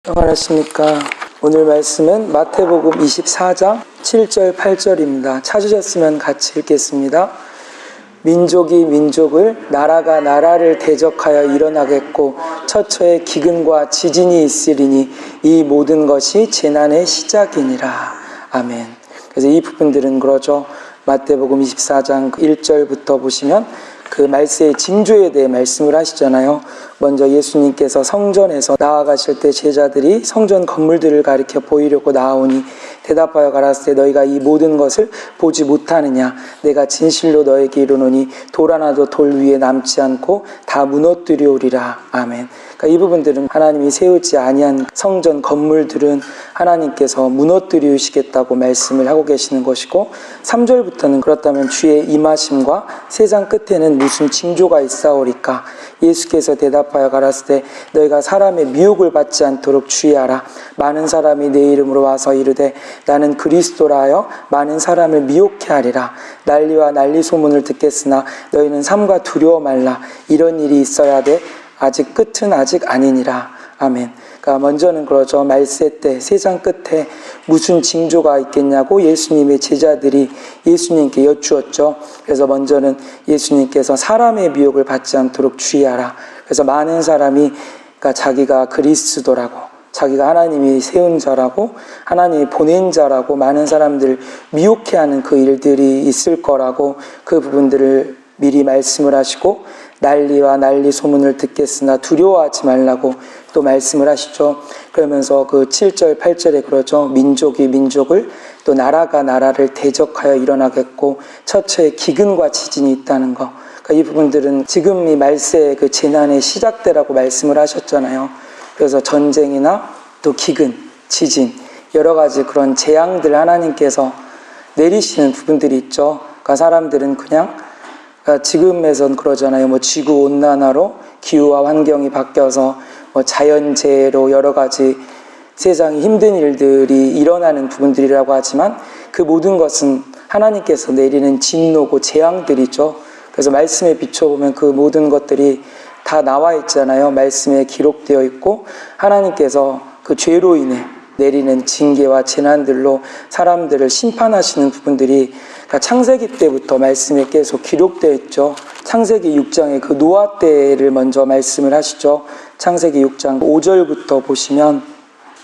안녕하십니까. 오늘 말씀은 마태복음 24장 7절 8절입니다. 찾으셨으면 같이 읽겠습니다. 민족이 민족을, 나라가 나라를 대적하여 일어나겠고 처처에 기근과 지진이 있으리니 이 모든 것이 재난의 시작이니라. 아멘. 그래서 이 부분들은 그러죠. 마태복음 24장 1절부터 보시면 그 말세의 징조에 대해 말씀을 하시잖아요. 먼저 예수님께서 성전에서 나아가실 때 제자들이 성전 건물들을 가리켜 보이려고 나아오니 대답하여 가라사대 너희가 이 모든 것을 보지 못하느냐. 내가 진실로 너에게 이르노니 돌 하나도 돌 위에 남지 않고 다 무너뜨리오리라. 아멘. 그러니까 이 부분들은 하나님이 세우지 아니한 성전 건물들은 하나님께서 무너뜨리시겠다고 말씀을 하고 계시는 것이고, 3절부터는 그렇다면 주의 임하심과 세상 끝에는 무슨 징조가 있사오리까. 예수께서 대답하여 가라사대 너희가 사람의 미혹을 받지 않도록 주의하라. 많은 사람이 내 이름으로 와서 이르되 나는 그리스도라 하여 많은 사람을 미혹해 하리라. 난리와 난리 소문을 듣겠으나 너희는 삼가 두려워 말라. 이런 일이 있어야 돼. 아직 끝은 아직 아니니라. 아멘. 그러니까 먼저는 그러죠. 말세 때 세상 끝에 무슨 징조가 있겠냐고 예수님의 제자들이 예수님께 여쭈었죠. 그래서 먼저는 예수님께서 사람의 미혹을 받지 않도록 주의하라. 그래서 많은 사람이 그러니까 자기가 그리스도라고, 자기가 하나님이 세운 자라고, 하나님이 보낸 자라고 많은 사람들 미혹해 하는 그 일들이 있을 거라고 그 부분들을 미리 말씀을 하시고, 난리와 난리 소문을 듣겠으나 두려워하지 말라고 또 말씀을 하시죠. 그러면서 그 7절 8절에 그러죠. 민족이 민족을, 또 나라가 나라를 대적하여 일어나겠고 처처에 기근과 지진이 있다는 거. 그러니까 이 부분들은 지금 이 말세의 그 재난의 시작대라고 말씀을 하셨잖아요. 그래서 전쟁이나 또 기근, 지진, 여러 가지 그런 재앙들 하나님께서 내리시는 부분들이 있죠. 그러니까 사람들은 그냥 지금에선 그러잖아요. 뭐 지구 온난화로 기후와 환경이 바뀌어서 뭐 자연재해로 여러 가지 세상이 힘든 일들이 일어나는 부분들이라고 하지만 그 모든 것은 하나님께서 내리는 진노고 재앙들이죠. 그래서 말씀에 비춰보면 그 모든 것들이 다 나와 있잖아요. 말씀에 기록되어 있고 하나님께서 그 죄로 인해 내리는 징계와 재난들로 사람들을 심판하시는 부분들이 그러니까 창세기 때부터 말씀에 계속 기록되어 있죠. 창세기 6장의 그 노아 때를 먼저 말씀을 하시죠. 창세기 6장 5절부터 보시면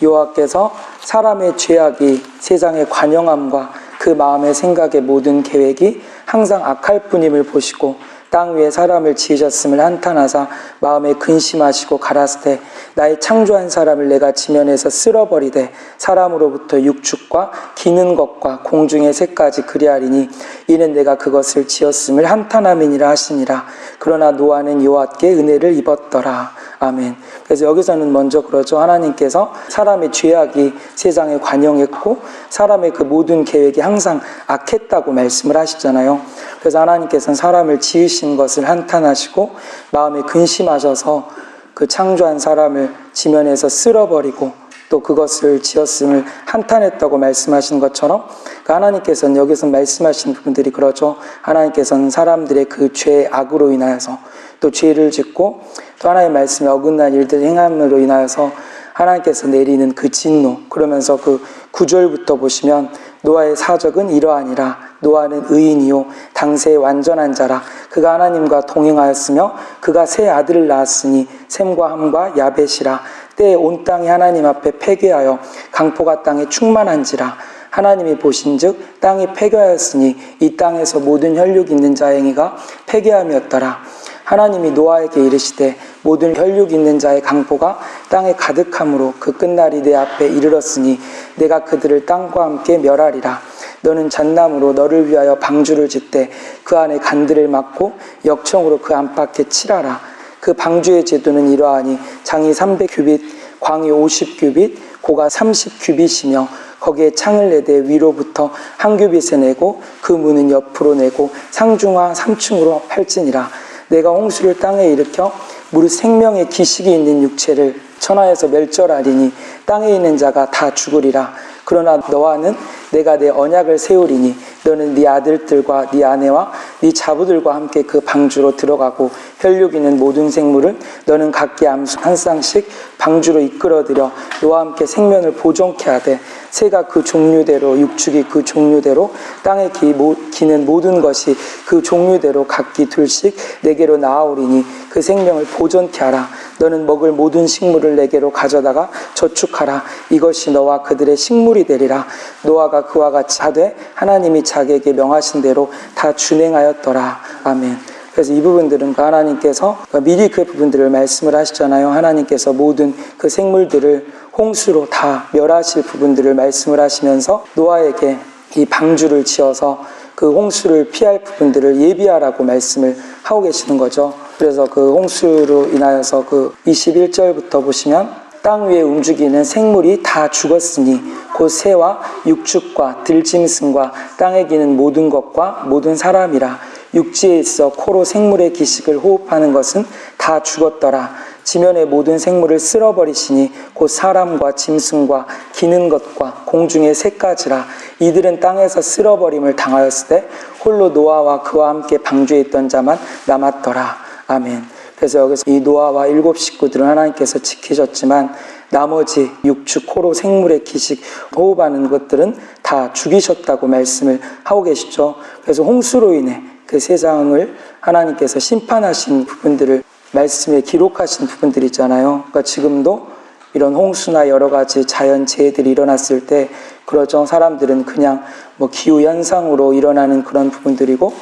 여호와께서 사람의 죄악이 세상의 관영함과 그 마음의 생각의 모든 계획이 항상 악할 뿐임을 보시고 땅 위에 사람을 지으셨음을 한탄하사 마음에 근심하시고 가라사대 나의 창조한 사람을 내가 지면에서 쓸어버리되 사람으로부터 육축과 기는 것과 공중의 새까지 그리하리니 이는 내가 그것을 지었음을 한탄함이니라 하시니라. 그러나 노아는 여호와께 은혜를 입었더라. 아멘. 그래서 여기서는 먼저 그러죠. 하나님께서 사람의 죄악이 세상에 관영했고 사람의 그 모든 계획이 항상 악했다고 말씀을 하시잖아요. 그래서 하나님께서는 사람을 지으신 것을 한탄하시고 마음에 근심하셔서 그 창조한 사람을 지면에서 쓸어버리고 또 그것을 지었음을 한탄했다고 말씀하신 것처럼 하나님께서는 여기서 말씀하신 부분들이 그러죠. 하나님께서는 사람들의 그 죄의 악으로 인하여서 또 죄를 짓고 또 하나님의 말씀에 어긋난 일들 행함으로 인하여서 하나님께서 내리는 그 진노. 그러면서 그 9절부터 보시면 노아의 사적은 이러하니라. 노아는 의인이요 당세의 완전한 자라. 그가 하나님과 동행하였으며 그가 세 아들을 낳았으니 셈과 함과 야벳이라. 때에 온 땅이 하나님 앞에 패괴하여 강포가 땅에 충만한지라. 하나님이 보신즉 땅이 패괴하였으니 이 땅에서 모든 혈육 있는 자 행위가 패괴함이었더라. 하나님이 노아에게 이르시되 모든 혈육 있는 자의 강포가 땅에 가득함으로 그 끝날이 내 앞에 이르렀으니 내가 그들을 땅과 함께 멸하리라. 너는 잣나무로 너를 위하여 방주를 짓되 그 안에 간들을 막고 역청으로 그 안팎에 칠하라. 그 방주의 제도는 이러하니 장이 300규빗, 광이 50규빗, 고가 30규빗이며 거기에 창을 내되 위로부터 한 규빗에 내고 그 문은 옆으로 내고 상중하 3층으로 펼지니라. 내가 홍수를 땅에 일으켜 무릇 생명의 기식이 있는 육체를 천하에서 멸절하리니 땅에 있는 자가 다 죽으리라. 그러나 너와는 내가 내 언약을 세우리니 너는 네 아들들과 네 아내와 네 자부들과 함께 그 방주로 들어가고 혈육 있는 모든 생물을 너는 각기 암수 한 쌍씩 방주로 이끌어들여 너와 함께 생명을 보존케 하되 새가 그 종류대로 육축이 그 종류대로 땅에 기는 모든 것이 그 종류대로 각기 둘씩 내게로 나아오리니 그 생명을 보존케 하라. 너는 먹을 모든 식물을 내게로 가져다가 저축하라. 이것이 너와 그들의 식물이 되리라. 노아가 그와 같이 하되 하나님이 자기에게 명하신 대로 다 준행하였더라. 아멘. 그래서 이 부분들은 하나님께서 미리 그 부분들을 말씀을 하시잖아요. 하나님께서 모든 그 생물들을 홍수로 다 멸하실 부분들을 말씀을 하시면서 노아에게 이 방주를 지어서 그 홍수를 피할 부분들을 예비하라고 말씀을 하고 계시는 거죠. 그래서 그 홍수로 인하여서 그 21절부터 보시면 땅 위에 움직이는 생물이 다 죽었으니 곧 새와 육축과 들짐승과 땅에 기는 모든 것과 모든 사람이라. 육지에 있어 코로 생물의 기식을 호흡하는 것은 다 죽었더라. 지면의 모든 생물을 쓸어버리시니 곧 사람과 짐승과 기는 것과 공중의 새까지라. 이들은 땅에서 쓸어버림을 당하였을 때 홀로 노아와 그와 함께 방주에 있던 자만 남았더라. 아멘. 그래서 여기서 이 노아와 7 식구들은 하나님께서 지키셨지만 나머지 육축, 코로 생물의 기식, 호흡하는 것들은 다 죽이셨다고 말씀을 하고 계시죠. 그래서 홍수로 인해 그 세상을 하나님께서 심판하신 부분들을 말씀에 기록하신 부분들이 있잖아요. 그러니까 지금도 이런 홍수나 여러 가지 자연재해들이 일어났을 때 그러죠. 사람들은 그냥 뭐 기후현상으로 일어나는 그런 부분들이고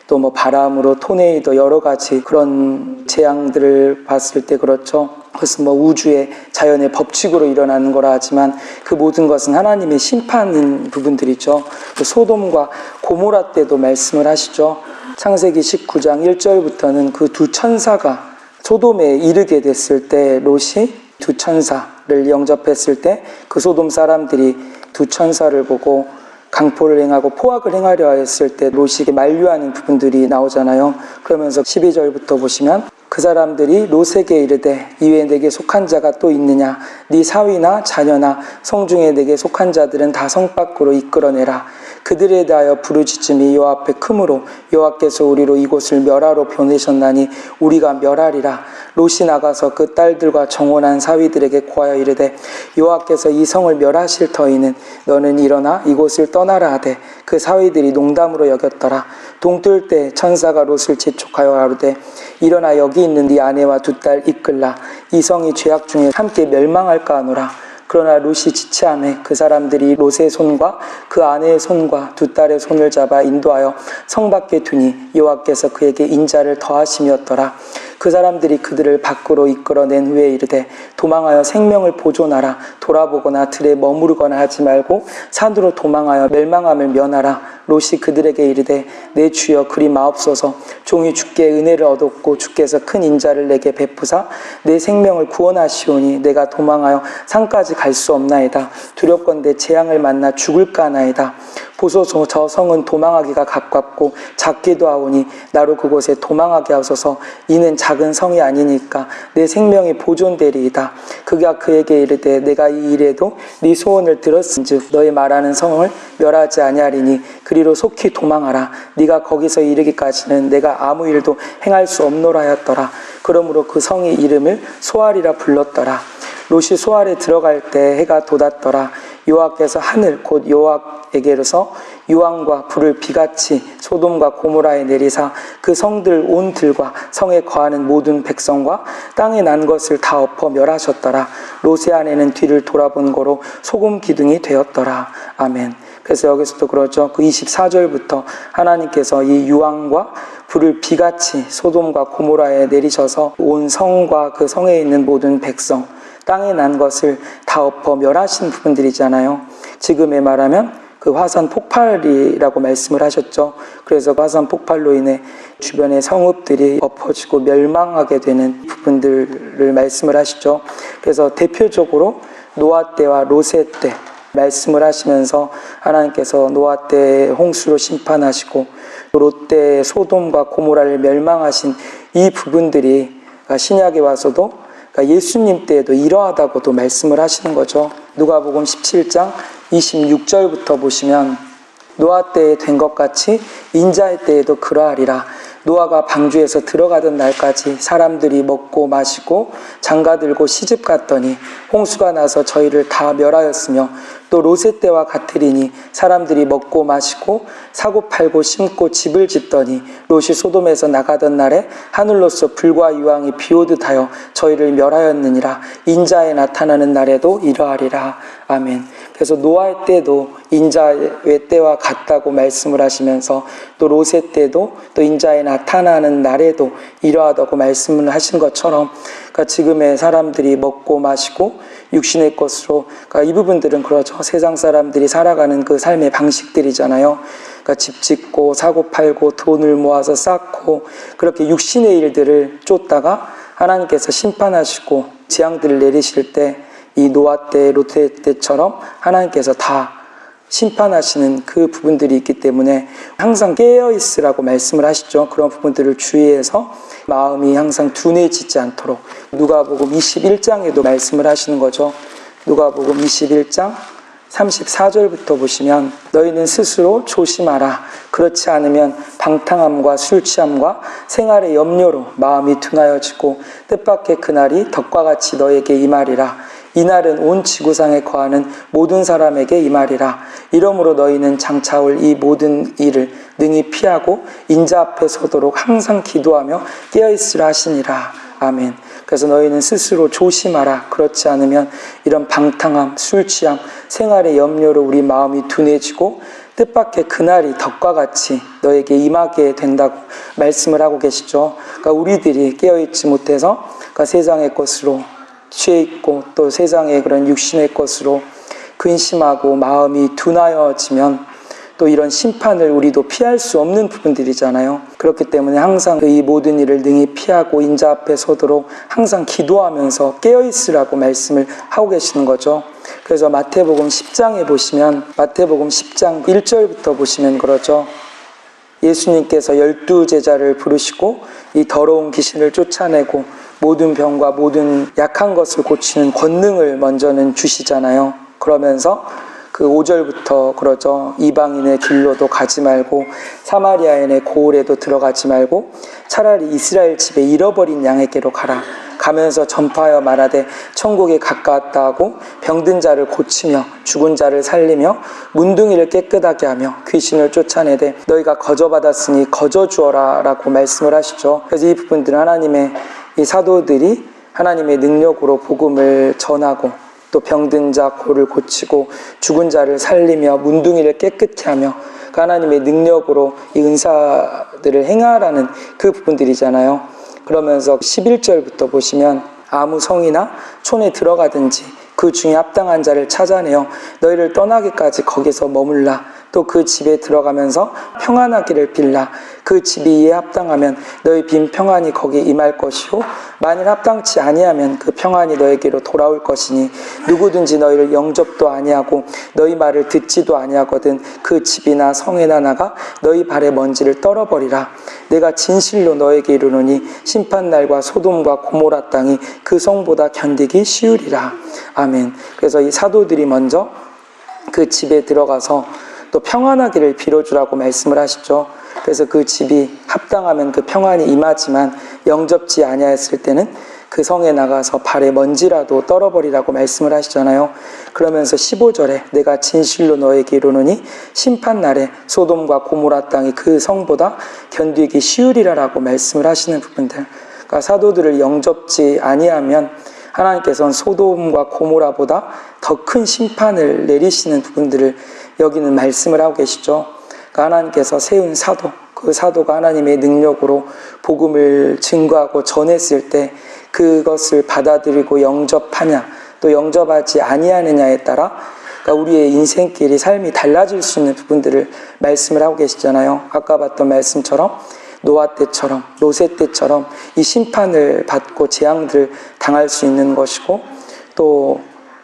또 뭐 바람으로 토네이도 여러 가지 그런 재앙들을 봤을 때 그렇죠. 그것은 뭐 우주의 자연의 법칙으로 일어나는 거라 하지만 그 모든 것은 하나님의 심판인 부분들이죠. 소돔과 고모라 때도 말씀을 하시죠. 창세기 19장 1절부터는 그 두 천사가 소돔에 이르게 됐을 때 롯이 두 천사를 영접했을 때 그 소돔 사람들이 두 천사를 보고 강포를 행하고 포악을 행하려 했을 때 롯이 만류하는 부분들이 나오잖아요. 그러면서 12절부터 보시면 그 사람들이 롯에게 이르되 이외에 내게 속한 자가 또 있느냐? 네 사위나 자녀나 성중에 내게 속한 자들은 다 성 밖으로 이끌어내라. 그들에 대하여 부르짖음이 여호와 앞에 크므로 여호와께서 우리로 이곳을 멸하러 보내셨나니 우리가 멸하리라. 롯이 나가서 그 딸들과 정혼한 사위들에게 고하여 이르되 여호와께서 이 성을 멸하실 터이는 너는 일어나 이곳을 떠나라 하되 그 사위들이 농담으로 여겼더라. 동뜰 때 천사가 롯을 재촉하여 가로되 일어나 여기 있는 네 아내와 두 딸 이끌라. 이 성이 죄악 중에 함께 멸망할까 하노라. 그러나 롯이 지체하매 그 사람들이 롯의 손과 그 아내의 손과 두 딸의 손을 잡아 인도하여 성 밖에 두니 여호와께서 그에게 인자를 더하심이었더라. 그 사람들이 그들을 밖으로 이끌어낸 후에 이르되 도망하여 생명을 보존하라. 돌아보거나 들에 머무르거나 하지 말고 산으로 도망하여 멸망함을 면하라. 롯이 그들에게 이르되 내 주여 그리 마옵소서. 종이 주께 은혜를 얻었고 주께서 큰 인자를 내게 베푸사 내 생명을 구원하시오니 내가 도망하여 산까지 갈 수 없나이다. 두렵건대 재앙을 만나 죽을까 하나이다. 보소서 저 성은 도망하기가 가깝고 작기도 하오니 나로 그곳에 도망하게 하소서. 이는 작은 성이 아니니까 내 생명이 보존되리이다. 그가 그에게 이르되 내가 이 일에도 네 소원을 들었은즉 너희 말하는 성을 멸하지 아니하리니 그리로 속히 도망하라. 네가 거기서 이르기까지는 내가 아무 일도 행할 수 없노라 하였더라. 그러므로 그 성의 이름을 소알이라 불렀더라. 롯이 소알에 들어갈 때 해가 돋았더라. 여호와께서 하늘 곧 여호와에게로서 유황과 불을 비같이 소돔과 고모라에 내리사 그 성들 온 들과 성에 거하는 모든 백성과 땅에 난 것을 다 엎어 멸하셨더라. 롯의 아내는 뒤를 돌아본 거로 소금 기둥이 되었더라. 아멘. 그래서 여기서도 그러죠. 그 24절부터 하나님께서 이 유황과 불을 비같이 소돔과 고모라에 내리셔서 온 성과 그 성에 있는 모든 백성 땅에 난 것을 다 엎어 멸하신 부분들이잖아요. 지금에 말하면 그 화산 폭발이라고 말씀을 하셨죠. 그래서 화산 폭발로 인해 주변의 성읍들이 엎어지고 멸망하게 되는 부분들을 말씀을 하시죠. 그래서 대표적으로 노아 때와 롯의 때 말씀을 하시면서 하나님께서 노아 때 홍수로 심판하시고 롯 때 소돔과 고모라를 멸망하신 이 부분들이 신약에 와서도 그러니까 예수님 때에도 이러하다고도 말씀을 하시는 거죠. 누가복음 17장 26절부터 보시면 노아 때에 된 것 같이 인자의 때에도 그러하리라. 노아가 방주에서 들어가던 날까지 사람들이 먹고 마시고 장가들고 시집 갔더니 홍수가 나서 저희를 다 멸하였으며 또 롯의 때와 같으리니 사람들이 먹고 마시고 사고 팔고 심고 집을 짓더니 롯이 소돔에서 나가던 날에 하늘로서 불과 유황이 비오듯 하여 저희를 멸하였느니라. 인자에 나타나는 날에도 이러하리라. 아멘. 그래서 노아의 때도 인자의 때와 같다고 말씀을 하시면서 또 롯의 때도 또 인자에 나타나는 날에도 이러하다고 말씀을 하신 것처럼, 그러니까 지금의 사람들이 먹고 마시고 육신의 것으로, 그러니까 이 부분들은 그렇죠. 세상 사람들이 살아가는 그 삶의 방식들이잖아요. 그러니까 집 짓고 사고 팔고 돈을 모아서 쌓고 그렇게 육신의 일들을 쫓다가 하나님께서 심판하시고 재앙들을 내리실 때 이 노아 때, 롯의 때처럼 하나님께서 다 심판하시는 그 부분들이 있기 때문에 항상 깨어있으라고 말씀을 하시죠. 그런 부분들을 주의해서 마음이 항상 둔해지지 않도록 누가복음 21장에도 말씀을 하시는 거죠. 누가복음 21장 34절부터 보시면 너희는 스스로 조심하라. 그렇지 않으면 방탕함과 술 취함과 생활의 염려로 마음이 둔하여지고 뜻밖의 그날이 덕과 같이 너에게 임하리라. 이날은 온 지구상에 거하는 모든 사람에게 임하리라. 이러므로 너희는 장차 올 이 모든 일을 능히 피하고 인자 앞에 서도록 항상 기도하며 깨어있으라 하시니라. 아멘. 그래서 너희는 스스로 조심하라. 그렇지 않으면 이런 방탕함, 술 취함, 생활의 염려로 우리 마음이 둔해지고 뜻밖의 그날이 덕과 같이 너에게 임하게 된다고 말씀을 하고 계시죠. 그러니까 우리들이 깨어있지 못해서 그러니까 세상의 것으로 취해 있고 또 세상의 그런 육신의 것으로 근심하고 마음이 둔하여지면 또 이런 심판을 우리도 피할 수 없는 부분들이잖아요. 그렇기 때문에 항상 이 모든 일을 능히 피하고 인자 앞에 서도록 항상 기도하면서 깨어있으라고 말씀을 하고 계시는 거죠. 그래서 마태복음 10장에 보시면 마태복음 10장 1절부터 보시면 그러죠. 예수님께서 12제자를 부르시고 이 더러운 귀신을 쫓아내고 모든 병과 모든 약한 것을 고치는 권능을 먼저는 주시잖아요. 그러면서 그 5절부터 그러죠. 이방인의 길로도 가지 말고 사마리아인의 고을에도 들어가지 말고 차라리 이스라엘 집에 잃어버린 양에게로 가라. 가면서 전파하여 말하되 천국에 가까웠다 하고 병든 자를 고치며 죽은 자를 살리며 문둥이를 깨끗하게 하며 귀신을 쫓아내되 너희가 거저받았으니 거저주어라 라고 말씀을 하시죠. 그래서 이 부분들은 하나님의 이 사도들이 하나님의 능력으로 복음을 전하고 또 병든 자 고를 고치고 죽은 자를 살리며 문둥이를 깨끗게 하며 그 하나님의 능력으로 이 은사들을 행하라는 그 부분들이잖아요. 그러면서 11절부터 보시면 아무 성이나 촌에 들어가든지 그 중에 합당한 자를 찾아내어 너희를 떠나기까지 거기서 머물라. 또 그 집에 들어가면서 평안하기를 빌라. 그 집이 이에 합당하면 너희 빈 평안이 거기 임할 것이요 만일 합당치 아니하면 그 평안이 너에게로 돌아올 것이니 누구든지 너희를 영접도 아니하고 너희 말을 듣지도 아니하거든 그 집이나 성에나 나가 너희 발의 먼지를 떨어버리라. 내가 진실로 너에게 이르노니 심판날과 소돔과 고모라 땅이 그 성보다 견디기 쉬우리라. 아멘. 그래서 이 사도들이 먼저 그 집에 들어가서 또 평안하기를 빌어주라고 말씀을 하시죠. 그래서 그 집이 합당하면 그 평안이 임하지만 영접지 아니하였을 때는 그 성에 나가서 발에 먼지라도 떨어버리라고 말씀을 하시잖아요. 그러면서 15절에 내가 진실로 너에게 이르노니 심판날에 소돔과 고모라 땅이 그 성보다 견디기 쉬우리라라고 말씀을 하시는 부분들. 그러니까 사도들을 영접지 아니하면 하나님께서는 소돔과 고모라보다 더 큰 심판을 내리시는 부분들을 여기는 말씀을 하고 계시죠. 그러니까 하나님께서 세운 사도, 그 사도가 하나님의 능력으로 복음을 증거하고 전했을 때 그것을 받아들이고 영접하냐 또 영접하지 아니하느냐에 따라 그러니까 우리의 인생길이 삶이 달라질 수 있는 부분들을 말씀을 하고 계시잖아요. 아까 봤던 말씀처럼 노아 때처럼 롯의 때처럼 이 심판을 받고 재앙들을 당할 수 있는 것이고 또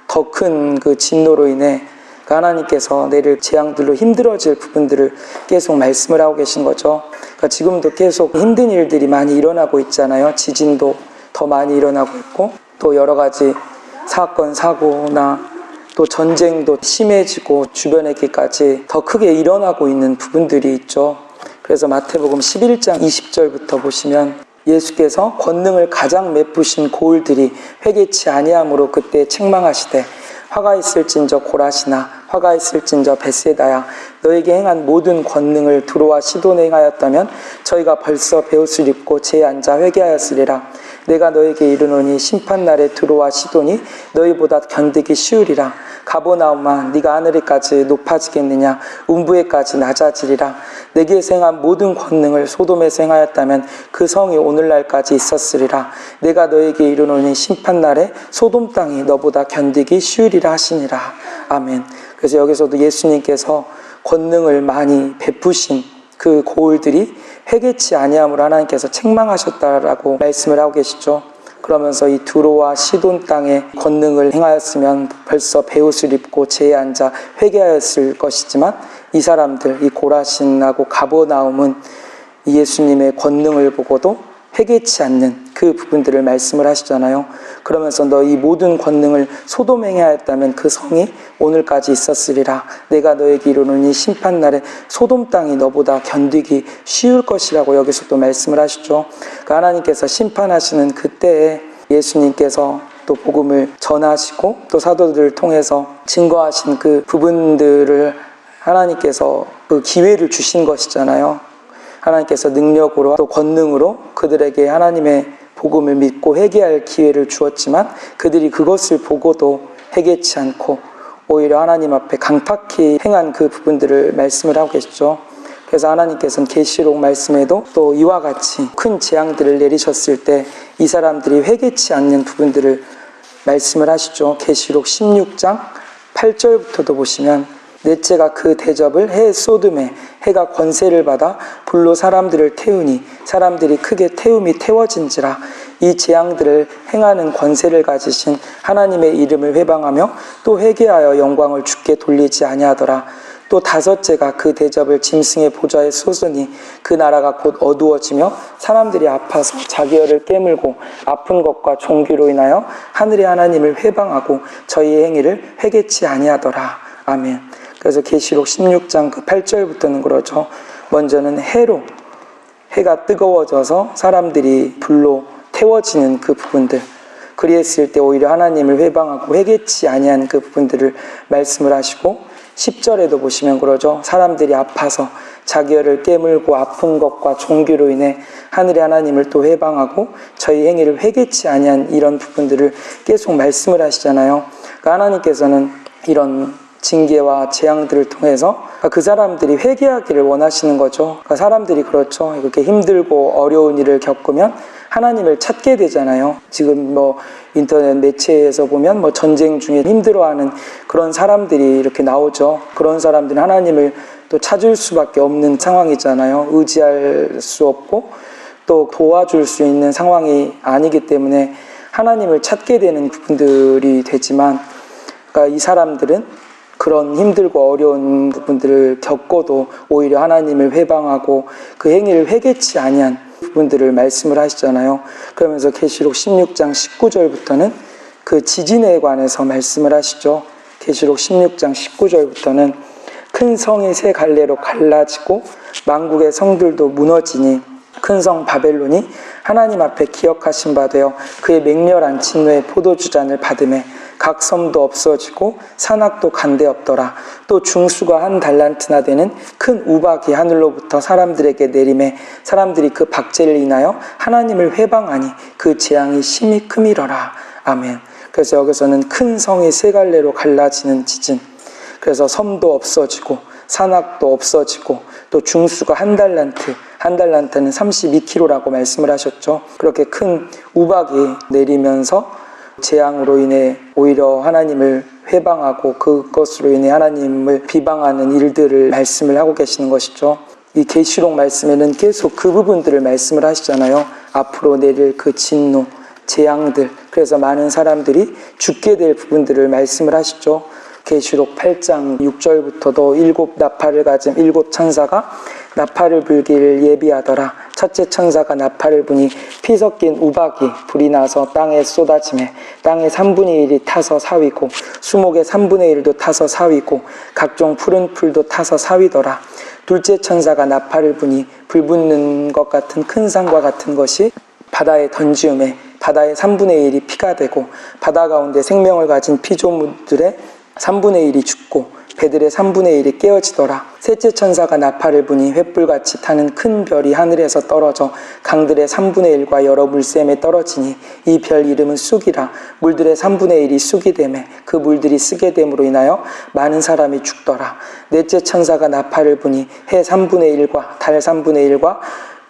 더 큰 그 진노로 인해 하나님께서 내릴 재앙들로 힘들어질 부분들을 계속 말씀을 하고 계신 거죠. 그러니까 지금도 계속 힘든 일들이 많이 일어나고 있잖아요. 지진도 더 많이 일어나고 있고 또 여러 가지 사건, 사고나 또 전쟁도 심해지고 주변에게까지 더 크게 일어나고 있는 부분들이 있죠. 그래서 마태복음 11장 20절부터 보시면 예수께서 권능을 가장 베푸신 고을들이 회개치 아니함으로 그때 책망하시되 화가 있을진저 고라시나 화가 있을진저 벳세다야 너에게 행한 모든 권능을 두로와 시돈에 행하였다면 저희가 벌써 베옷을 입고 제에 앉아 회개하였으리라. 내가 너에게 이르노니 심판날에 두로와 시돈이 너희보다 견디기 쉬우리라. 가버나움아 네가 하늘에까지 높아지겠느냐 음부에까지 낮아지리라. 내게서 행한 모든 권능을 소돔에서 행하였다면 그 성이 오늘날까지 있었으리라. 내가 너에게 이르노니 심판날에 소돔 땅이 너보다 견디기 쉬우리라 하시니라. 아멘. 그래서 여기서도 예수님께서 권능을 많이 베푸신 그 고을들이 회개치 아니함으로 하나님께서 책망하셨다라고 말씀을 하고 계시죠. 그러면서 이 두로와 시돈 땅에 권능을 행하였으면 벌써 베옷을 입고 제에 앉아 회개하였을 것이지만 이 사람들, 이 고라신하고 가버나움은 이 예수님의 권능을 보고도 회개치 않는 그 부분들을 말씀을 하시잖아요. 그러면서 너희 모든 권능을 소돔에 행하였다면 그 성이 오늘까지 있었으리라. 내가 너에게 이르노니 심판날에 소돔 땅이 너보다 견디기 쉬울 것이라고 여기서 또 말씀을 하시죠. 그러니까 하나님께서 심판하시는 그때에 예수님께서 또 복음을 전하시고 또 사도들을 통해서 증거하신 그 부분들을 하나님께서 그 기회를 주신 것이잖아요. 하나님께서 능력으로 또 권능으로 그들에게 하나님의 복음을 믿고 회개할 기회를 주었지만 그들이 그것을 보고도 회개치 않고 오히려 하나님 앞에 강팍히 행한 그 부분들을 말씀을 하고 계시죠. 그래서 하나님께서는 계시록 말씀에도 또 이와 같이 큰 재앙들을 내리셨을 때 이 사람들이 회개치 않는 부분들을 말씀을 하시죠. 계시록 16장 8절부터도 보시면 넷째가 그 대접을 해 쏟음에 해가 권세를 받아 불로 사람들을 태우니 사람들이 크게 태움이 태워진지라. 이 재앙들을 행하는 권세를 가지신 하나님의 이름을 회방하며 또 회개하여 영광을 주께 돌리지 아니하더라. 또 다섯째가 그 대접을 짐승의 보좌에 쏟으니 그 나라가 곧 어두워지며 사람들이 아파서 자기 혀를 깨물고 아픈 것과 종기로 인하여 하늘의 하나님을 회방하고 저희의 행위를 회개치 아니하더라. 아멘. 그래서 계시록 16장 그 8절부터는 그러죠. 먼저는 해가 뜨거워져서 사람들이 불로 태워지는 그 부분들, 그리했을 때 오히려 하나님을 회방하고 회개치 아니한 그 부분들을 말씀을 하시고 10절에도 보시면 그러죠. 사람들이 아파서 자기 혀를 깨물고 아픈 것과 종기로 인해 하늘의 하나님을 또 회방하고 저희 행위를 회개치 아니한 이런 부분들을 계속 말씀을 하시잖아요. 그러니까 하나님께서는 이런 징계와 재앙들을 통해서 그 사람들이 회개하기를 원하시는 거죠. 그러니까 사람들이 그렇죠. 이렇게 힘들고 어려운 일을 겪으면 하나님을 찾게 되잖아요. 지금 인터넷 매체에서 보면 전쟁 중에 힘들어하는 그런 사람들이 이렇게 나오죠. 그런 사람들은 하나님을 또 찾을 수밖에 없는 상황이잖아요. 의지할 수 없고 또 도와줄 수 있는 상황이 아니기 때문에 하나님을 찾게 되는 부분들이 되지만, 그러니까 이 사람들은 그런 힘들고 어려운 부분들을 겪어도 오히려 하나님을 회방하고 그 행위를 회개치 아니한 부분들을 말씀을 하시잖아요. 그러면서 계시록 16장 19절부터는 그 지진에 관해서 말씀을 하시죠. 계시록 16장 19절부터는 큰 성이 세 갈래로 갈라지고 만국의 성들도 무너지니 큰 성 바벨론이 하나님 앞에 기억하신 바 되어 그의 맹렬한 진노의 포도주잔을 받음에 각 섬도 없어지고 산악도 간데 없더라. 또 중수가 한 달란트나 되는 큰 우박이 하늘로부터 사람들에게 내림에 사람들이 그 박제를 인하여 하나님을 회방하니 그 재앙이 심히 크미러라. 아멘. 그래서 여기서는 큰 성이 세 갈래로 갈라지는 지진, 그래서 섬도 없어지고 산악도 없어지고 또 중수가 한 달란트는 32kg라고 말씀을 하셨죠. 그렇게 큰 우박이 내리면서 재앙으로 인해 오히려 하나님을 회방하고 그것으로 인해 하나님을 비방하는 일들을 말씀을 하고 계시는 것이죠. 이 계시록 말씀에는 계속 그 부분들을 말씀을 하시잖아요. 앞으로 내릴 그 진노, 재앙들, 그래서 많은 사람들이 죽게 될 부분들을 말씀을 하시죠. 계시록 8장 6절부터도 7 나팔을 가진 7 천사가 나팔을 불기를 예비하더라. 첫째 천사가 나팔을 부니 피 섞인 우박이 불이 나서 땅에 쏟아지매 땅의 3분의 1이 타서 사위고 수목의 3분의 1도 타서 사위고 각종 푸른 풀도 타서 사위더라. 둘째 천사가 나팔을 부니 불 붙는 것 같은 큰 산과 같은 것이 바다에 던지음에 바다의 3분의 1이 피가 되고 바다 가운데 생명을 가진 피조물들의 3분의 1이 죽고 배들의 3분의 1이 깨어지더라. 셋째 천사가 나팔을 부니 횃불같이 타는 큰 별이 하늘에서 떨어져 강들의 3분의 1과 여러 물샘에 떨어지니 이 별 이름은 쑥이라. 물들의 3분의 1이 쑥이 되매 그 물들이 쓰게 됨으로 인하여 많은 사람이 죽더라. 넷째 천사가 나팔을 부니 해 3분의 1과 달 3분의 1과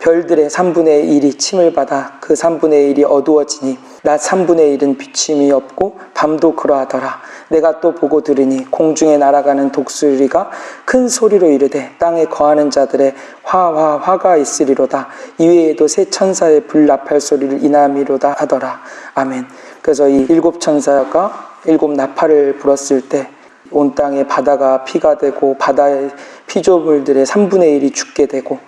별들의 3분의 1이 침을 받아 그 3분의 1이 어두워지니 낮 3분의 1은 비침이 없고 밤도 그러하더라. 내가 또 보고 들으니 공중에 날아가는 독수리가 큰 소리로 이르되 땅에 거하는 자들의 화가 있으리로다. 이외에도 세 천사의 불나팔 소리를 인함이로다 하더라. 아멘. 그래서 이 7천사가 7 나팔을 불었을 때 온 땅에 바다가 피가 되고 바다의 피조물들의 3분의 1이 죽게 되고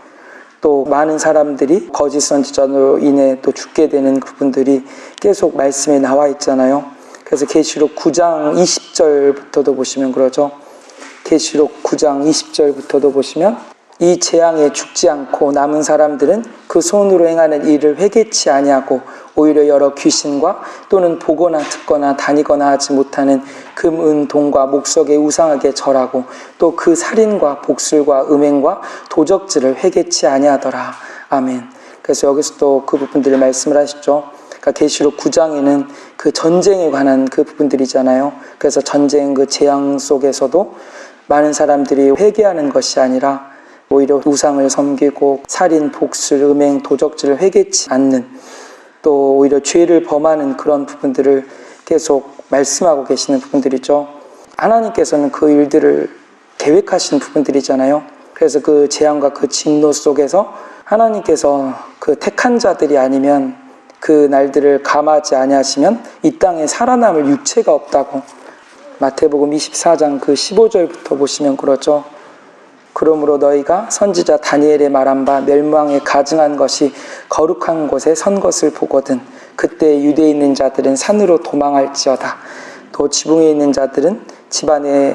또 많은 사람들이 거짓 선지자로 인해 또 죽게 되는 그분들이 계속 말씀에 나와 있잖아요. 그래서 계시록 9장 20절부터도 보시면 그러죠. 계시록 9장 20절부터도 보시면 이 재앙에 죽지 않고 남은 사람들은 그 손으로 행하는 일을 회개치 아니하고 오히려 여러 귀신과 또는 보거나 듣거나 다니거나 하지 못하는 금, 은, 동과 목석에 우상하게 절하고 또 그 살인과 복술과 음행과 도적질을 회개치 아니하더라. 아멘. 그래서 여기서 또 그 부분들을 말씀을 하시죠. 그러니까 계시록 9장에는 그 전쟁에 관한 그 부분들이잖아요. 그래서 전쟁 그 재앙 속에서도 많은 사람들이 회개하는 것이 아니라 오히려 우상을 섬기고 살인, 복술, 음행, 도적질을 회개치 않는 또 오히려 죄를 범하는 그런 부분들을 계속 말씀하고 계시는 부분들이죠. 하나님께서는 그 일들을 계획하신 부분들이잖아요. 그래서 그 재앙과 그 진노 속에서 하나님께서 그 택한 자들이 아니면 그 날들을 감하지 아니하시면 이 땅에 살아남을 육체가 없다고 마태복음 24장 그 15절부터 보시면 그러죠. 그러므로 너희가 선지자 다니엘의 말한 바 멸망에 가증한 것이 거룩한 곳에 선 것을 보거든 그때 유대에 있는 자들은 산으로 도망할지어다. 또 지붕에 있는 자들은 집 안에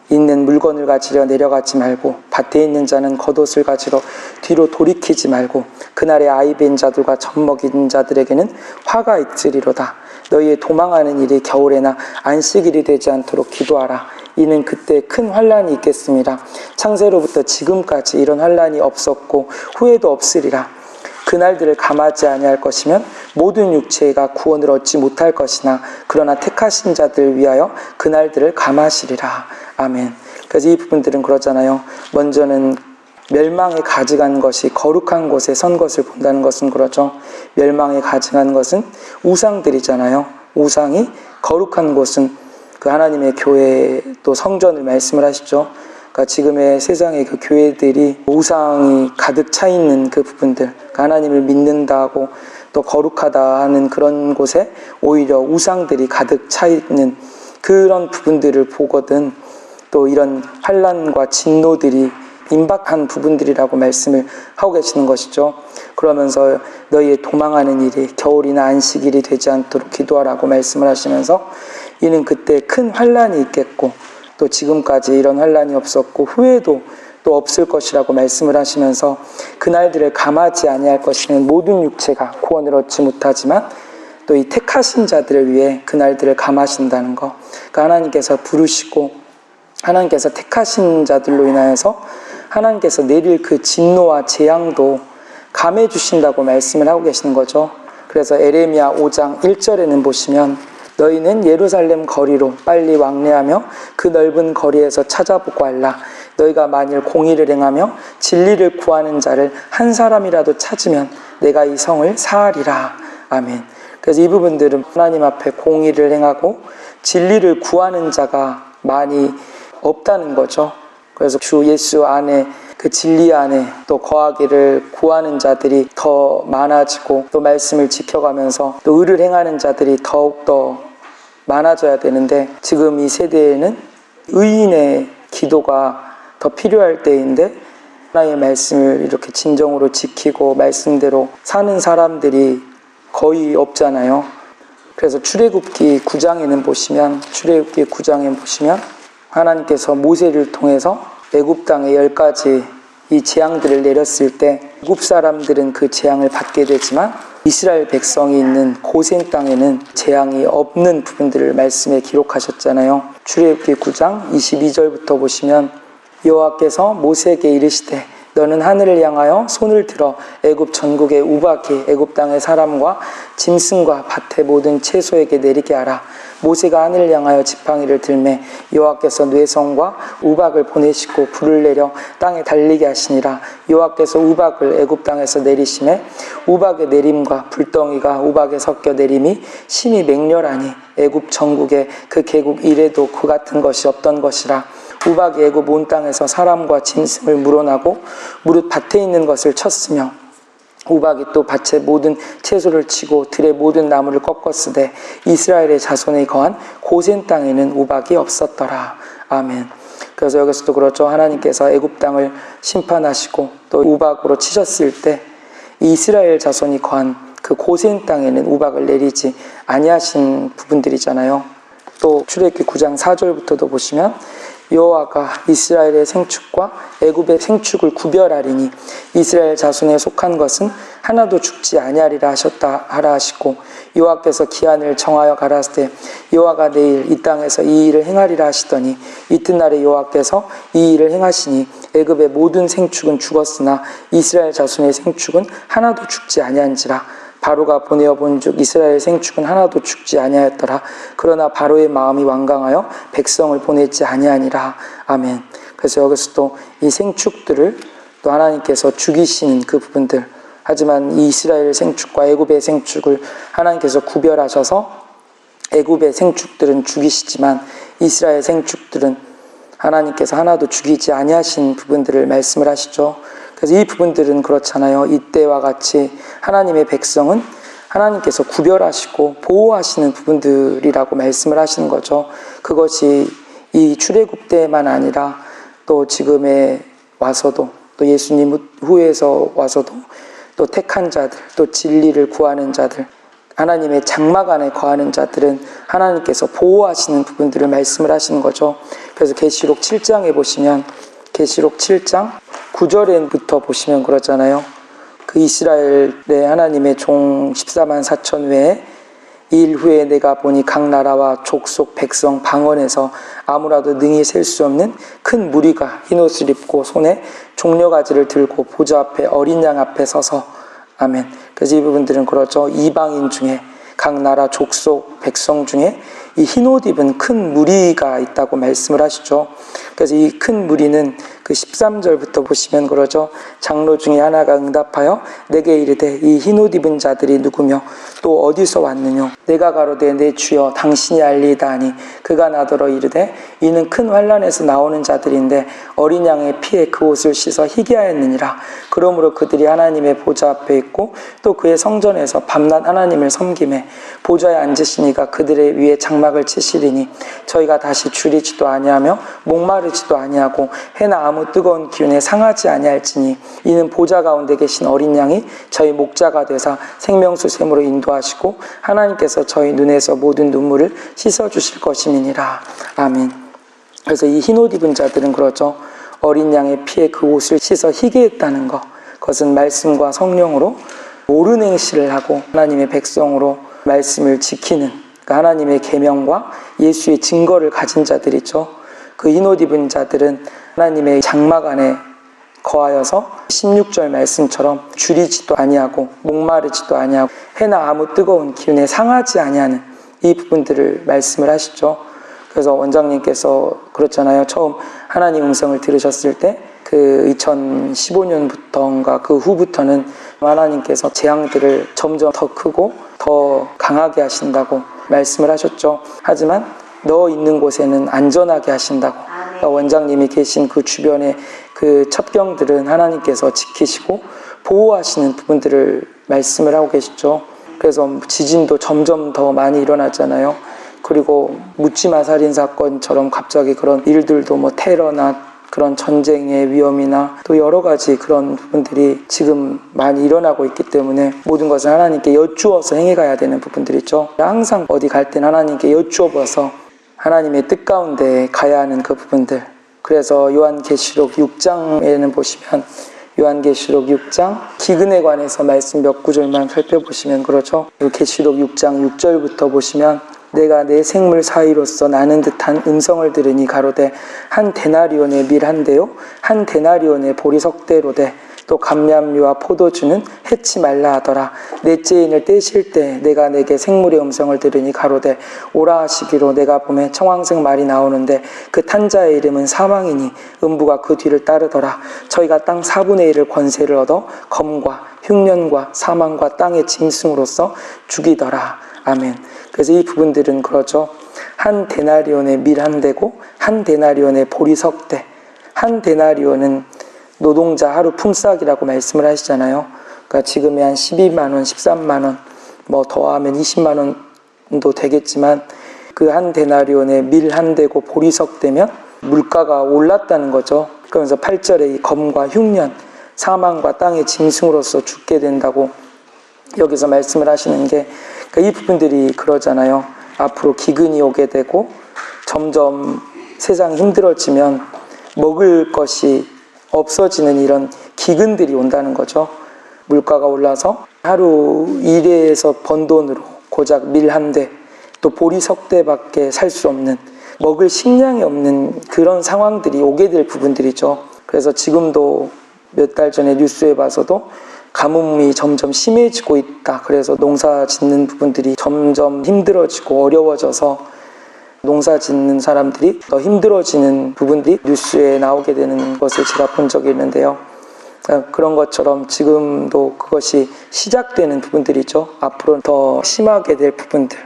있는 물건을 가지려 내려가지 말고 밭에 있는 자는 겉옷을 가지러 뒤로 돌이키지 말고 그날에 아이 뵌 자들과 젖 먹인 자들에게는 화가 있으리로다. 너희의 도망하는 일이 겨울에나 안식일이 되지 않도록 기도하라. 이는 그때 큰 환란이 있겠습니다. 창세로부터 지금까지 이런 환란이 없었고 후에도 없으리라. 그날들을 감하지 아니할 것이면 모든 육체가 구원을 얻지 못할 것이나 그러나 택하신 자들을 위하여 그날들을 감하시리라. 아멘. 그래서 이 부분들은 그러잖아요. 먼저는 멸망에 가증한 것이 거룩한 곳에 선 것을 본다는 것은 그렇죠. 멸망에 가증한 것은 우상들이잖아요. 우상이 거룩한 곳은 그 하나님의 교회 또 성전을 말씀을 하시죠. 그러니까 지금의 세상의 그 교회들이 우상이 가득 차 있는 그 부분들, 그 하나님을 믿는다고 또 거룩하다 하는 그런 곳에 오히려 우상들이 가득 차 있는 그런 부분들을 보거든 또 이런 환란과 진노들이 임박한 부분들이라고 말씀을 하고 계시는 것이죠. 그러면서 너희의 도망하는 일이 겨울이나 안식일이 되지 않도록 기도하라고 말씀을 하시면서 이는 그때 큰 환란이 있겠고 또 지금까지 이런 환란이 없었고 후에도 또 없을 것이라고 말씀을 하시면서 그날들을 감하지 아니할 것이면 모든 육체가 구원을 얻지 못하지만 또 이 택하신 자들을 위해 그날들을 감하신다는 것. 그러니까 하나님께서 부르시고 하나님께서 택하신 자들로 인하여서 하나님께서 내릴 그 진노와 재앙도 감해 주신다고 말씀을 하고 계시는 거죠. 그래서 에레미야 5장 1절에는 보시면 너희는 예루살렘 거리로 빨리 왕래하며 그 넓은 거리에서 찾아보고 알라. 너희가 만일 공의를 행하며 진리를 구하는 자를 한 사람이라도 찾으면 내가 이 성을 사하리라. 아멘. 그래서 이 부분들은 하나님 앞에 공의를 행하고 진리를 구하는 자가 많이 없다는 거죠. 그래서 주 예수 안에 그 진리 안에 또 거하기를 구하는 자들이 더 많아지고 또 말씀을 지켜가면서 또 의를 행하는 자들이 더욱더 많아져야 되는데 지금 이 세대에는 의인의 기도가 더 필요할 때인데 하나님의 말씀을 이렇게 진정으로 지키고 말씀대로 사는 사람들이 거의 없잖아요. 그래서 출애굽기 9장에 보시면 하나님께서 모세를 통해서 애굽 땅에 10가지 이 재앙들을 내렸을 때 애굽 사람들은 그 재앙을 받게 되지만 이스라엘 백성이 있는 고센 땅에는 재앙이 없는 부분들을 말씀에 기록하셨잖아요. 출애굽기 9장 22절부터 보시면 여호와께서 모세에게 이르시되 너는 하늘을 향하여 손을 들어 애굽 전국의 우박이 애굽 땅의 사람과 짐승과 밭의 모든 채소에게 내리게 하라. 모세가 하늘을 향하여 지팡이를 들매 여호와께서 뇌성과 우박을 보내시고 불을 내려 땅에 달리게 하시니라. 여호와께서 우박을 애굽 땅에서 내리심에 우박의 내림과 불덩이가 우박에 섞여 내림이 심히 맹렬하니 애굽 전국에 그 계곡 이래도 그 같은 것이 없던 것이라. 우박이 애굽 온 땅에서 사람과 짐승을 물어나고 무릇 밭에 있는 것을 쳤으며 우박이 또 밭의 모든 채소를 치고 들의 모든 나무를 꺾었으되 이스라엘의 자손이 거한 고센 땅에는 우박이 없었더라. 아멘. 그래서 여기서도 그렇죠. 하나님께서 애굽 땅을 심판하시고 또 우박으로 치셨을 때 이스라엘 자손이 거한 그 고센 땅에는 우박을 내리지 아니하신 부분들이잖아요. 또 출애굽기 9장 4절부터도 보시면 여호와가 이스라엘의 생축과 애굽의 생축을 구별하리니 이스라엘 자손에 속한 것은 하나도 죽지 아니하리라 하라 하시고 여호와께서 기한을 정하여 가라사대 여호와가 내일 이 땅에서 이 일을 행하리라 하시더니 이튿날에 여호와께서 이 일을 행하시니 애굽의 모든 생축은 죽었으나 이스라엘 자손의 생축은 하나도 죽지 아니한지라. 바로가 보내어 본즉 이스라엘 생축은 하나도 죽지 아니하였더라. 그러나 바로의 마음이 완강하여 백성을 보내지 아니하니라. 아멘. 그래서 여기서 또 이 생축들을 또 하나님께서 죽이시는 그 부분들, 하지만 이 이스라엘 생축과 애굽의 생축을 하나님께서 구별하셔서 애굽의 생축들은 죽이시지만 이스라엘 생축들은 하나님께서 하나도 죽이지 아니하신 부분들을 말씀을 하시죠. 그래서 이 부분들은 그렇잖아요. 이때와 같이 하나님의 백성은 하나님께서 구별하시고 보호하시는 부분들이라고 말씀을 하시는 거죠. 그것이 이 출애굽 때만 아니라 또 지금에 와서도 또 예수님 후에서 와서도 또 택한 자들, 또 진리를 구하는 자들, 하나님의 장막 안에 거하는 자들은 하나님께서 보호하시는 부분들을 말씀을 하시는 거죠. 그래서 계시록 7장에 보시면 계시록 7장 9절부터 보시면 그러잖아요. 그 이스라엘의 하나님의 종 14만 4천 외에 일 후에 내가 보니 각 나라와 족속 백성 방언에서 아무라도 능히 셀 수 없는 큰 무리가 흰옷을 입고 손에 종려가지를 들고 보좌 앞에 어린 양 앞에 서서 아멘. 그래서 이 부분들은 그렇죠. 이방인 중에 각 나라 족속 백성 중에 이 흰옷 입은 큰 무리가 있다고 말씀을 하시죠. 그래서 이 큰 무리는 그 13절부터 보시면 그러죠. 장로 중에 하나가 응답하여 내게 이르되 이 흰옷 입은 자들이 누구며 또 어디서 왔느뇨? 내가 가로되 내 주여 당신이 알리이다 하니 그가 나더러 이르되 이는 큰 환난에서 나오는 자들인데 어린 양의 피에 그 옷을 씻어 희게 하였느니라. 그러므로 그들이 하나님의 보좌 앞에 있고 또 그의 성전에서 밤낮 하나님을 섬기매 보좌에 앉으시니가 그들의 위에 장막을 치시리니 저희가 다시 줄이지도 아니하며 목마르지도 아니하고 해나 아무 뜨거운 기운에 상하지 아니할지니 이는 보좌 가운데 계신 어린 양이 저희 목자가 되사 생명수 샘으로 인도하시고 하나님께서 저희 눈에서 모든 눈물을 씻어주실 것임이니라. 아멘. 그래서 이 흰옷 입은 자들은 그렇죠. 어린 양의 피에 그 옷을 씻어 희게 했다는 것, 그것은 말씀과 성령으로 옳은 행실을 하고 하나님의 백성으로 말씀을 지키는, 그러니까 하나님의 계명과 예수의 증거를 가진 자들이죠. 그 흰옷 입은 자들은 하나님의 장막 안에 거하여서 16절 말씀처럼 줄이지도 아니하고 목마르지도 아니하고 해나 아무 뜨거운 기운에 상하지 아니하는 이 부분들을 말씀을 하시죠. 그래서 원장님께서 그렇잖아요. 처음 하나님 음성을 들으셨을 때 그 2015년부터인가 그 후부터는 하나님께서 재앙들을 점점 더 크고 더 강하게 하신다고 말씀을 하셨죠. 하지만 너 있는 곳에는 안전하게 하신다고. 그러니까 원장님이 계신 그 주변의 그 첩경들은 하나님께서 지키시고 보호하시는 부분들을 말씀을 하고 계시죠. 그래서 지진도 점점 더 많이 일어났잖아요. 그리고 묻지마 살인 사건처럼 갑자기 그런 일들도 뭐 테러나 그런 전쟁의 위험이나 또 여러 가지 그런 부분들이 지금 많이 일어나고 있기 때문에 모든 것을 하나님께 여쭈어서 행해가야 되는 부분들이 있죠. 항상 어디 갈 땐 하나님께 여쭈어서 하나님의 뜻 가운데 가야 하는 그 부분들. 그래서 요한계시록 6장에는 보시면 요한계시록 6장 기근에 관해서 말씀 몇 구절만 살펴보시면 그렇죠. 계시록 6장 6절부터 보시면 내가 내 생물 사이로서 나는 듯한 음성을 들으니 가로되 한 데나리온의 밀 한 대요 한 데나리온의 보리석대로되 또 감람류와 포도주는 해치 말라 하더라. 넷째 인을 떼실 때 내가 내게 생물의 음성을 들으니 가로되 오라 하시기로 내가 보매 청황색 말이 나오는데 그 탄 자의 이름은 사망이니 음부가 그 뒤를 따르더라. 저희가 땅 4분의 1을 권세를 얻어 검과 흉년과 사망과 땅의 짐승으로서 죽이더라. 아멘. 그래서 이 부분들은 그렇죠. 한 데나리온의 밀 한 대고 한 데나리온의 보리석대. 한 데나리온은 노동자 하루 품삯이라고 말씀을 하시잖아요. 그러니까 지금의 한 12만 원, 13만 원, 뭐 더하면 20만 원도 되겠지만 그 한 데나리온의 밀 한 대고 보리석대면 물가가 올랐다는 거죠. 그러면서 8절에 이 검과 흉년, 사망과 땅의 짐승으로서 죽게 된다고 여기서 말씀을 하시는 게 그러니까 이 부분들이 그러잖아요. 앞으로 기근이 오게 되고 점점 세상이 힘들어지면 먹을 것이 없어지는 이런 기근들이 온다는 거죠. 물가가 올라서 하루 일해서 번 돈으로 고작 밀 한 대, 또 보리석대밖에 살 수 없는 먹을 식량이 없는 그런 상황들이 오게 될 부분들이죠. 그래서 지금도 몇 달 전에 뉴스에 봐서도 가뭄이 점점 심해지고 있다. 그래서 농사 짓는 부분들이 점점 힘들어지고 어려워져서 농사 짓는 사람들이 더 힘들어지는 부분들이 뉴스에 나오게 되는 것을 제가 본 적이 있는데요. 그런 것처럼 지금도 그것이 시작되는 부분들이죠. 앞으로 더 심하게 될 부분들.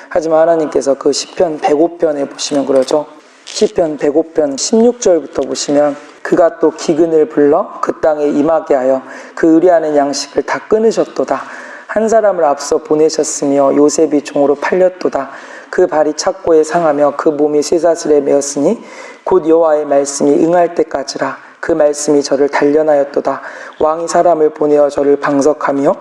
하지만 하나님께서 그 시편 105편에 보시면 그러죠. 시편 105편 16절부터 보시면 그가 또 기근을 불러 그 땅에 임하게 하여 그 의뢰하는 양식을 다 끊으셨도다. 한 사람을 앞서 보내셨으며 요셉이 종으로 팔렸도다. 그 발이 착고에 상하며 그 몸이 쇠사슬에 매었으니 곧 여호와의 말씀이 응할 때까지라. 그 말씀이 저를 단련하였도다. 왕이 사람을 보내어 저를 방석하며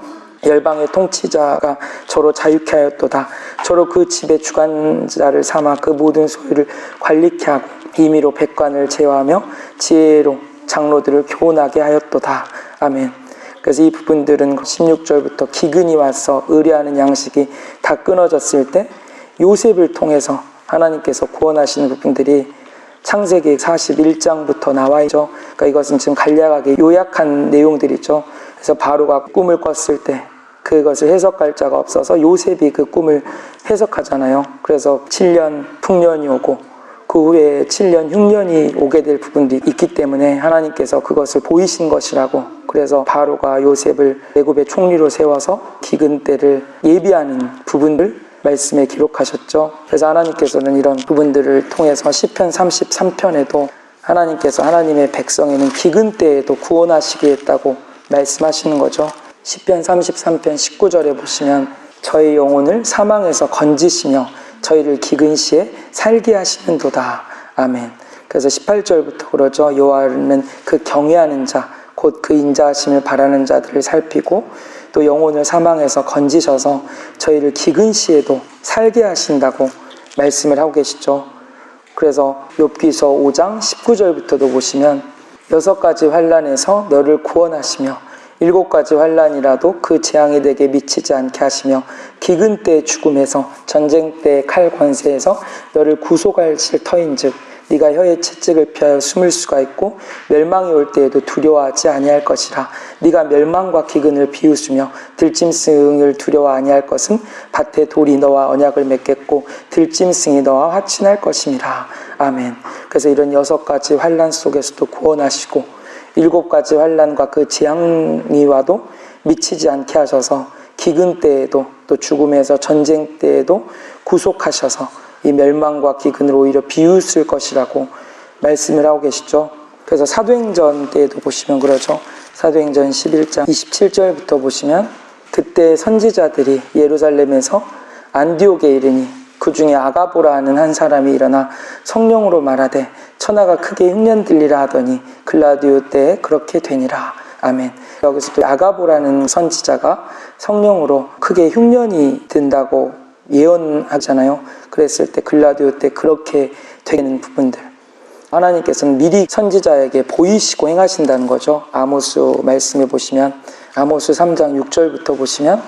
열방의 통치자가 저로 자유케 하였도다. 저로 그 집의 주관자를 삼아 그 모든 소유를 관리케 하고 임의로 백관을 제어하며 지혜로 장로들을 교훈하게 하였도다. 아멘. 그래서 이 부분들은 16절부터 기근이 와서 의뢰하는 양식이 다 끊어졌을 때 요셉을 통해서 하나님께서 구원하시는 부분들이 창세기 41장부터 나와 있죠. 그러니까 이것은 지금 간략하게 요약한 내용들이죠. 그래서 바로가 꿈을 꿨을 때 그것을 해석할 자가 없어서 요셉이 그 꿈을 해석하잖아요. 그래서 7년 풍년이 오고 그 후에 7년 흉년이 오게 될 부분도 있기 때문에 하나님께서 그것을 보이신 것이라고. 그래서 바로가 요셉을 애굽의 총리로 세워서 기근 때를 예비하는 부분을 말씀에 기록하셨죠. 그래서 하나님께서는 이런 부분들을 통해서 시편 33편에도 하나님께서 하나님의 백성에는 기근 때에도 구원하시겠다고 말씀하시는 거죠. 시편 33편 19절에 보시면 저희 영혼을 사망에서 건지시며 저희를 기근 시에 살게 하시는도다. 아멘. 그래서 18절부터 그러죠. 여호와는 그 경외하는 자, 곧 그 인자하심을 바라는 자들을 살피고 또 영혼을 사망에서 건지셔서 저희를 기근 시에도 살게 하신다고 말씀을 하고 계시죠. 그래서 욥기서 5장 19절부터도 보시면 6가지 환난에서 너를 구원하시며 7가지 환난이라도 그 재앙이 내게 미치지 않게 하시며 기근 때의 죽음에서 전쟁 때의 칼 권세에서 너를 구속하실 터인즉 네가 혀의 채찍을 피하여 숨을 수가 있고 멸망이 올 때에도 두려워하지 아니할 것이라. 네가 멸망과 기근을 비웃으며 들짐승을 두려워 아니할 것은 밭에 돌이 너와 언약을 맺겠고 들짐승이 너와 화친할 것임이라. 아멘. 그래서 이런 6가지 환난 속에서도 구원하시고 7가지 환난과 그 재앙이 와도 미치지 않게 하셔서 기근 때에도 또 죽음에서 전쟁 때에도 구속하셔서 이 멸망과 기근을 오히려 비웃을 것이라고 말씀을 하고 계시죠. 그래서 사도행전 때에도 보시면 그러죠. 사도행전 11장 27절부터 보시면 그때 선지자들이 예루살렘에서 안디옥에 이르니 그 중에 아가보라 하는 한 사람이 일어나 성령으로 말하되 천하가 크게 흉년 들리라 하더니 글라디오 때에 그렇게 되니라. 아멘. 여기서 또 아가보라는 선지자가 성령으로 크게 흉년이 든다고 예언하잖아요. 그랬을 때 글라디오 때 그렇게 되는 부분들, 하나님께서는 미리 선지자에게 보이시고 행하신다는 거죠. 아모스 말씀에 보시면, 아모스 3장 6절부터 보시면,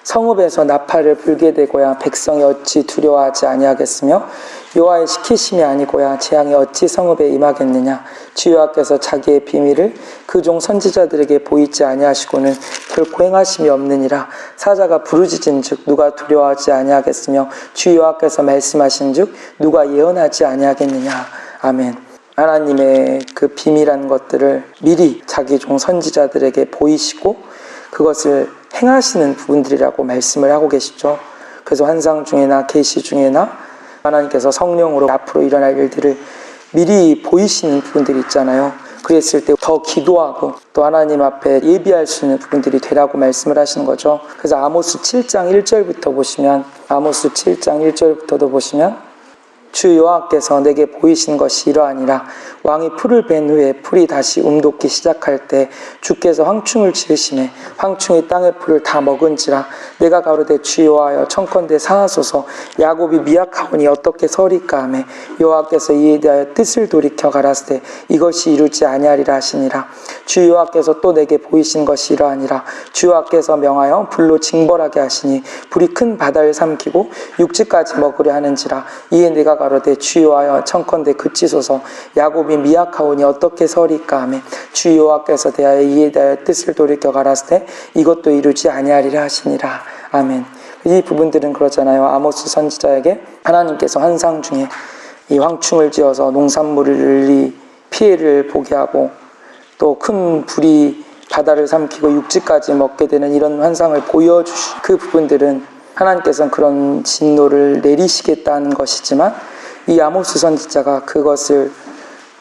성읍에서 나팔을 불게 되고야 백성이 어찌 두려워하지 아니하겠으며 여호와의 시키심이 아니고야 재앙이 어찌 성읍에 임하겠느냐. 주 여호와께서 자기의 비밀을 그 종 선지자들에게 보이지 아니하시고는 결코 행하심이 없느니라. 사자가 부르짖은즉 누가 두려워하지 아니하겠으며 주 여호와께서 말씀하신즉 누가 예언하지 아니하겠느냐. 아멘. 하나님의 그 비밀한 것들을 미리 자기 종 선지자들에게 보이시고 그것을 행하시는 부분들이라고 말씀을 하고 계시죠. 그래서 환상 중에나 계시 중에나 하나님께서 성령으로 앞으로 일어날 일들을 미리 보이시는 부분들이 있잖아요. 그랬을 때 더 기도하고 또 하나님 앞에 예비할 수 있는 부분들이 되라고 말씀을 하시는 거죠. 그래서 아모스 7장 1절부터 보시면, 아모스 7장 1절부터도 보시면, 주 여호와께서 내게 보이신 것이 이러하니라. 왕이 풀을 벤 후에 풀이 다시 움돋기 시작할 때 주께서 황충을 지으시매 황충이 땅의 풀을 다 먹은지라. 내가 가로되 주 여호와여 청컨대 사하소서. 야곱이 미약하오니 어떻게 서리까 하매 여호와께서 이에 대하여 뜻을 돌이켜 가라사대 이것이 이루지 아니하리라 하시니라. 주 여호와께서 또 내게 보이신 것이 이러하니라. 주 여호와께서 명하여 불로 징벌하게 하시니 불이 큰 바다를 삼키고 육지까지 먹으려 하는지라. 이에 내가 가로되 주 여호와여 청컨대 그치소서. 야곱이 미약하오니 어떻게 서리까 하매 주 여호와께서 대하여 이에 대하여 뜻을 돌이켜 가라사대 이것도 이루지 아니하리라 하시니라. 아멘. 이 부분들은 그렇잖아요. 아모스 선지자에게 하나님께서 환상 중에 이 황충을 지어서 농산물이 피해를 보게 하고 또 큰 불이 바다를 삼키고 육지까지 먹게 되는 이런 환상을 보여주신 그 부분들은 하나님께서는 그런 진노를 내리시겠다는 것이지만 이 아모스 선지자가 그것을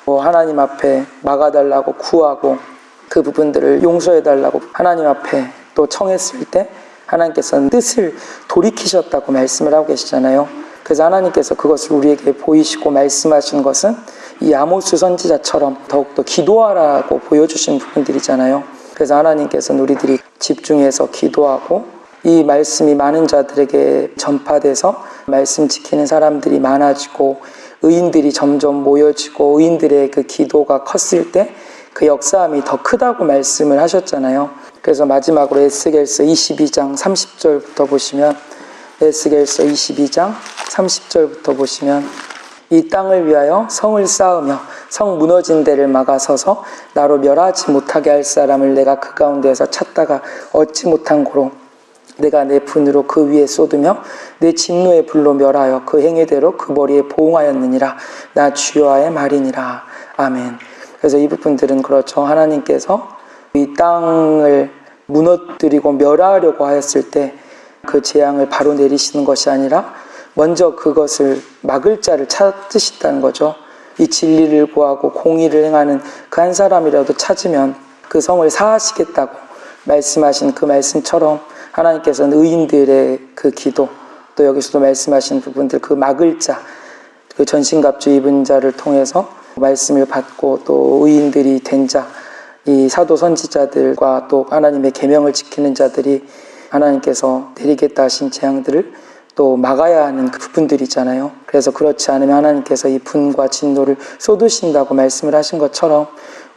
하나님 앞에 막아달라고 구하고 그 부분들을 용서해달라고 하나님 앞에 또 청했을 때 하나님께서는 뜻을 돌이키셨다고 말씀을 하고 계시잖아요. 그래서 하나님께서 그것을 우리에게 보이시고 말씀하신 것은 이 아모스 선지자처럼 더욱더 기도하라고 보여주신 부분들이잖아요. 그래서 하나님께서는 우리들이 집중해서 기도하고 이 말씀이 많은 자들에게 전파돼서 말씀 지키는 사람들이 많아지고 의인들이 점점 모여지고 의인들의 그 기도가 컸을 때 그 역사함이 더 크다고 말씀을 하셨잖아요. 그래서 마지막으로 에스겔서 22장 30절부터 보시면, 에스겔서 22장 30절부터 보시면, 이 땅을 위하여 성을 쌓으며 성 무너진 데를 막아서서 나로 멸하지 못하게 할 사람을 내가 그 가운데에서 찾다가 얻지 못한 고로 내가 내 분으로 그 위에 쏟으며 내 진노의 불로 멸하여 그 행위대로 그 머리에 보응하였느니라. 나 주 여호와의 말이니라. 아멘. 그래서 이 부분들은 그렇죠. 하나님께서 이 땅을 무너뜨리고 멸하려고 하였을 때 그 재앙을 바로 내리시는 것이 아니라 먼저 그것을 막을 자를 찾으신다는 거죠. 이 진리를 구하고 공의를 행하는 그 한 사람이라도 찾으면 그 성을 사하시겠다고 말씀하신 그 말씀처럼 하나님께서는 의인들의 그 기도, 또 여기서도 말씀하신 부분들, 그 막을 자, 그 전신갑주 입은 자를 통해서 말씀을 받고 또 의인들이 된 자, 이 사도 선지자들과 또 하나님의 계명을 지키는 자들이 하나님께서 내리겠다 하신 재앙들을 또 막아야 하는 그 부분들이잖아요. 그래서 그렇지 않으면 하나님께서 이 분과 진노를 쏟으신다고 말씀을 하신 것처럼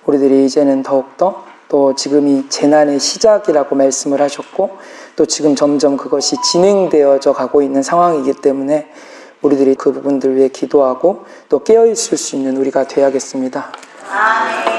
우리들이 이제는 더욱더 또 지금이 재난의 시작이라고 말씀을 하셨고 또 지금 점점 그것이 진행되어져 가고 있는 상황이기 때문에 우리들이 그 부분들 위해 기도하고 또 깨어있을 수 있는 우리가 되어야겠습니다. 아멘.